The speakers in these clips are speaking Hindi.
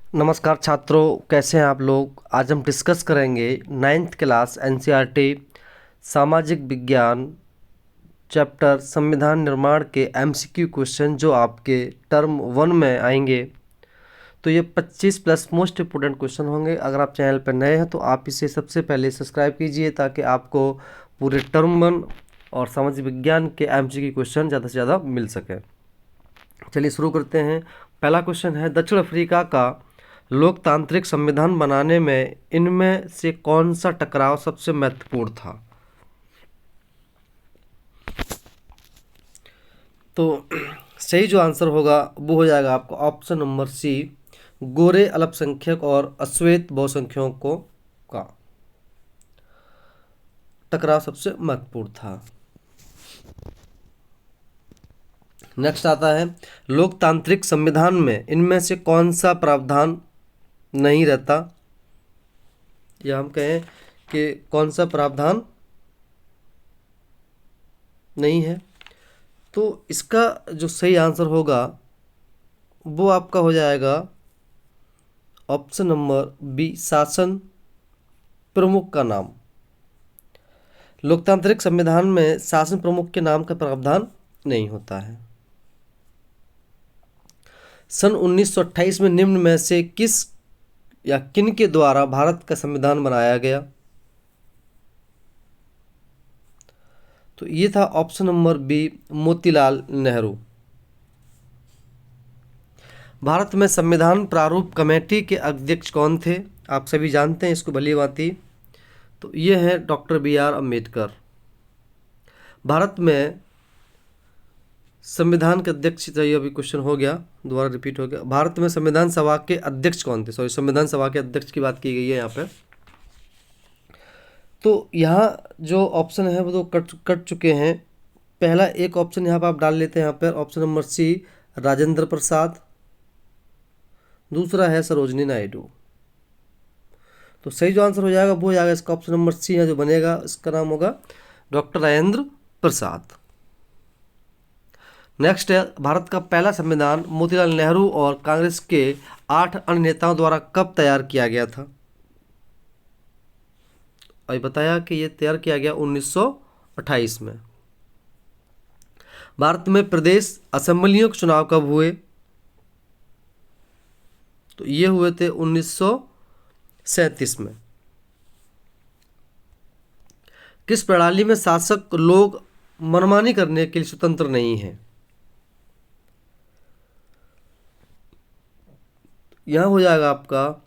नमस्कार छात्रों, कैसे हैं आप लोग। आज हम डिस्कस करेंगे 9th क्लास एनसीईआरटी सामाजिक विज्ञान चैप्टर संविधान निर्माण के एमसीक्यू क्वेश्चन जो आपके टर्म 1 में आएंगे। तो ये 25 प्लस मोस्ट इम्पोर्टेंट क्वेश्चन होंगे। अगर आप चैनल पर नए हैं तो आप इसे सबसे पहले सब्सक्राइब कीजिए ताकि आपको पूरे टर्म 1 और सामाजिक विज्ञान के एमसीक्यू क्वेश्चन ज़्यादा से ज़्यादा मिल सके। चलिए शुरू करते हैं। पहला क्वेश्चन है, दक्षिण अफ्रीका का लोकतांत्रिक संविधान बनाने में इनमें से कौन सा टकराव सबसे महत्वपूर्ण था। तो सही जो आंसर होगा वो हो जाएगा आपका ऑप्शन नंबर सी, गोरे अल्पसंख्यक और अश्वेत बहुसंख्यकों का टकराव सबसे महत्वपूर्ण था। नेक्स्ट आता है, लोकतांत्रिक संविधान में इनमें से कौन सा प्रावधान नहीं रहता, या हम कहें कि कौन सा प्रावधान नहीं है। तो इसका जो सही आंसर होगा वो आपका हो जाएगा ऑप्शन नंबर बी, शासन प्रमुख का नाम। लोकतांत्रिक संविधान में शासन प्रमुख के नाम का प्रावधान नहीं होता है। सन 1928 में निम्न में से किस या किन के द्वारा भारत का संविधान बनाया गया। तो ये था option number B, Motilal Nehru. Bharat में संविधान प्रारूप कमेटी के अध्यक्ष कौन थे, आप सभी जानते हैं इसको भली भांति। तो ये है डॉक्टर बी.आर. अम्बेडकर। भारत में संविधान के अध्यक्ष, ये अभी क्वेश्चन हो गया, दोबारा रिपीट हो गया। भारत में संविधान सभा के अध्यक्ष कौन थे, सॉरी संविधान सभा के अध्यक्ष की बात की गई है यहाँ पे। तो यहाँ जो ऑप्शन है वो तो कट चुके हैं। पहला एक ऑप्शन यहाँ पर आप डाल लेते हैं, यहाँ पर option number C, Rajendra Prasad. दूसरा है सरोजनी नायडू। तो सही जो आंसर हो जाएगा वो हो जाएगा इसका ऑप्शन नंबर सी, यहाँ जो बनेगा इसका नाम होगा डॉक्टर राजेंद्र प्रसाद। नेक्स्ट है, भारत का पहला संविधान मोतीलाल नेहरू और कांग्रेस के 8 अन्य नेताओं द्वारा कब तैयार किया गया था। अभी बताया कि ये तैयार किया गया 1928 में। भारत में प्रदेश असेंबलियों के चुनाव कब हुए। तो ये हुए थे 1937 में। किस प्रणाली में शासक लोग मनमानी करने के लिए स्वतंत्र नहीं हैं। यहां हो जाएगा आपका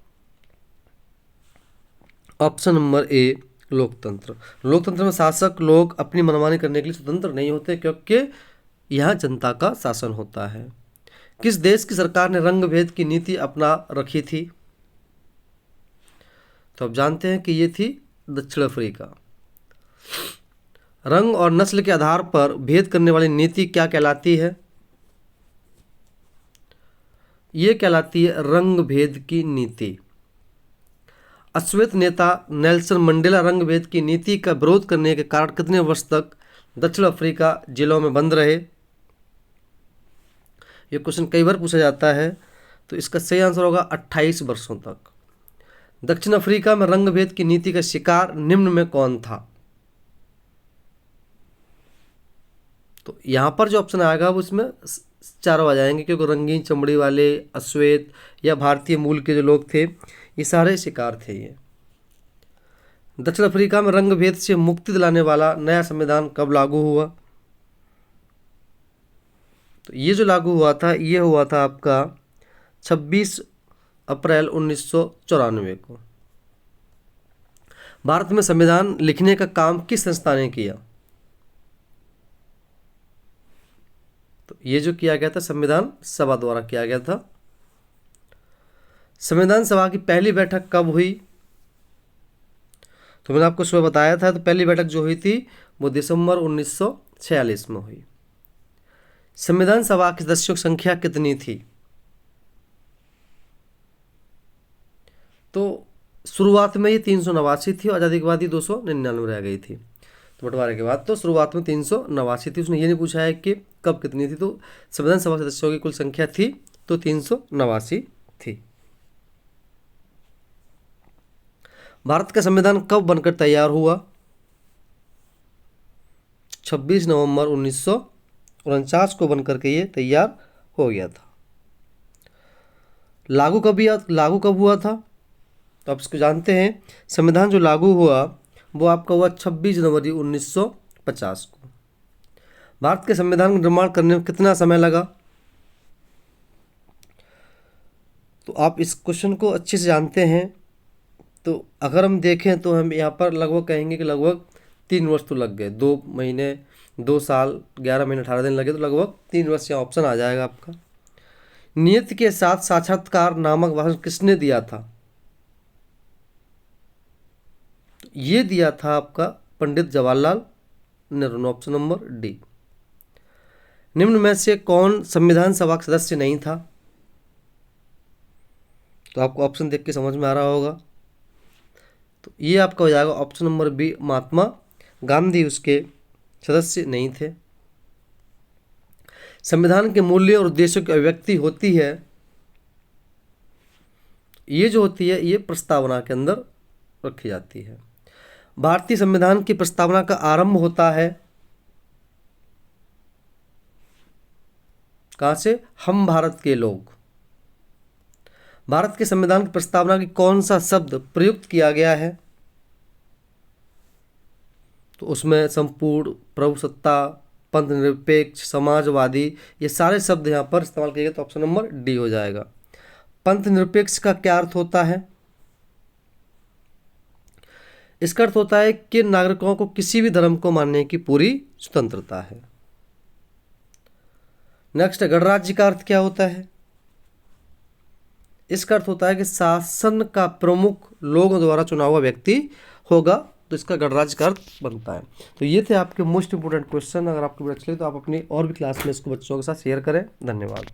ऑप्शन नंबर ए, लोकतंत्र। लोकतंत्र में शासक लोग अपनी मनमानी करने के लिए स्वतंत्र नहीं होते क्योंकि यहां जनता का शासन होता है। किस देश की सरकार ने रंग भेद की नीति अपना रखी थी। तो आप जानते हैं कि ये थी दक्षिण अफ्रीका। रंग और नस्ल के आधार पर भेद करने वाली नीति क्या कहलाती है। ये कहलाती है रंग भेद की नीति। अश्वेत नेता नेल्सन मंडेला रंग भेद की नीति का विरोध करने के कारण कितने वर्ष तक दक्षिण अफ्रीका जेलों में बंद रहे। ये क्वेश्चन कई बार पूछा जाता है। तो इसका सही आंसर होगा 28 वर्षों तक। दक्षिण अफ्रीका में रंग भेद की नीति का शिकार निम्न में कौन था। तो यहां पर जो ऑप्शन आएगा वो इसमें चारों आ जाएंगे क्योंकि रंगीन चमड़ी वाले, अश्वेत या भारतीय मूल के जो लोग थे ये सारे शिकार थे। ये दक्षिण अफ्रीका में रंग भेद से मुक्ति दिलाने वाला नया संविधान कब लागू हुआ। तो ये जो लागू हुआ था ये हुआ था आपका 26 अप्रैल 1994 को। भारत में संविधान लिखने का काम किस संस्था ने किया। तो ये जो किया गया था संविधान सभा द्वारा किया गया था। संविधान सभा की पहली बैठक कब हुई। तो मैंने आपको सुबह बताया था। तो पहली बैठक जो हुई थी वो दिसंबर 1946 में हुई। संविधान सभा के सदस्यों की संख्या कितनी थी। तो शुरुआत में ये 389 थी और आज़ादी के बाद ये 299 रह गई थी। तो बंटवारे के बाद तो शुरुआत में 389 थी। उसने ये नहीं पूछा है कि कब कितनी थी। तो संविधान सभा सदस्यों की कुल संख्या थी तो 389 थी। भारत का संविधान कब बनकर तैयार हुआ? 26 नवंबर 1949 को बनकर के ये तैयार हो गया था। लागू कब हुआ था? तो आप इसको जानते हैं, संविधान जो लागू हुआ वो आपका हुआ 26 जनवरी 1950 को। भारत के संविधान का निर्माण करने में कितना समय लगा? तो आप इस क्वेश्चन को अच्छे से जानते हैं। तो अगर हम देखें तो हम यहाँ पर लगभग कहेंगे कि लगभग 3 वर्ष तो लग गए, 2 महीने 2 साल 11 महीने 18 दिन लगे, तो लगभग 3 वर्ष यहाँ ऑप्शन आ जाएगा आपका। नियति के साथ साक्षात्कार नामक भाषण किसने दिया था? ये दिया था आपका पंडित जवाहरलाल नेहरू ने, ऑप्शन नंबर डी। निम्न में से कौन संविधान सभा का सदस्य नहीं था? तो आपको ऑप्शन देख के समझ में आ रहा होगा। तो ये आपका हो जाएगा option number B, Mahatma Gandhi उसके सदस्य नहीं थे। संविधान के मूल्य और उद्देश्यों की अभिव्यक्ति होती है, ये जो होती है ये प्रस्तावना के अंदर रखी जाती है। भारतीय संविधान की प्रस्तावना का आरंभ होता है कहाँ से? हम भारत के लोग। भारत के संविधान की प्रस्तावना की कौन सा शब्द प्रयुक्त किया गया है? तो उसमें संपूर्ण, प्रभुसत्ता, पंथ निरपेक्ष, समाजवादी, ये सारे शब्द यहाँ पर इस्तेमाल किए गए। तो ऑप्शन नंबर डी हो जाएगा। पंथ निरपेक्ष का क्या अर्थ होता है? इसका अर्थ होता है कि नागरिकों को किसी भी धर्म को मानने की पूरी स्वतंत्रता है। नेक्स्ट, गणराज्य का अर्थ क्या होता है? इसका अर्थ होता है कि शासन का प्रमुख लोगों द्वारा चुना हुआ व्यक्ति होगा, तो इसका गणराज्य का अर्थ बनता है। तो ये थे आपके मोस्ट इंपोर्टेंट क्वेश्चन। अगर आपको अच्छे लगे तो आप अपनी और भी क्लास में इसको बच्चों के साथ शेयर करें। धन्यवाद।